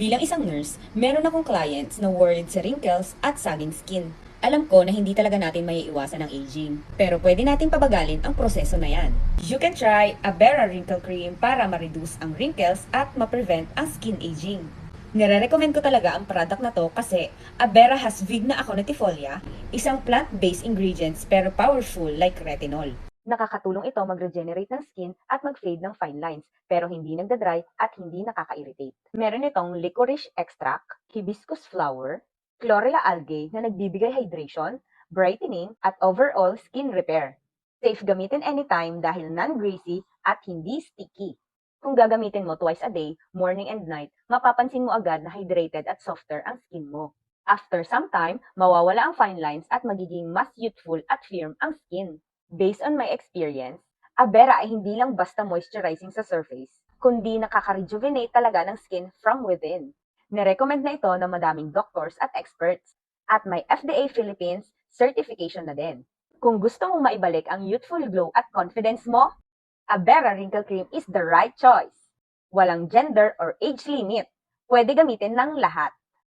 Bilang isang nurse, meron akong clients na worried sa wrinkles at sagging skin. Alam ko na hindi talaga natin maiiwasan ang aging, pero pwede nating pabagalin ang proseso na yan. You can try Abera Wrinkle Cream para ma-reduce ang wrinkles at ma-prevent ang skin aging. Nire-recommend ko talaga ang product na to kasi Abera has Vigna aconitifolia, isang plant-based ingredients pero powerful like retinol. Nakakatulong ito mag-regenerate ng skin at mag-fade ng fine lines, pero hindi nagda-dry at hindi nakaka-irritate. Meron itong licorice extract, hibiscus flower, chlorella algae na nagbibigay hydration, brightening, at overall skin repair. Safe gamitin anytime dahil non-greasy at hindi sticky. Kung gagamitin mo twice a day, morning and night, mapapansin mo agad na hydrated at softer ang skin mo. After some time, mawawala ang fine lines at magiging mas youthful at firm ang skin. Based on my experience, Abera ay hindi lang basta moisturizing sa surface, kundi nakaka-rejuvenate talaga ng skin from within. Nirecommend na ito ng madaming doctors at experts, at may FDA Philippines certification na din. Kung gusto mong maibalik ang youthful glow at confidence mo, Abera Wrinkle Cream is the right choice. Walang gender or age limit. Pwede gamitin ng lahat.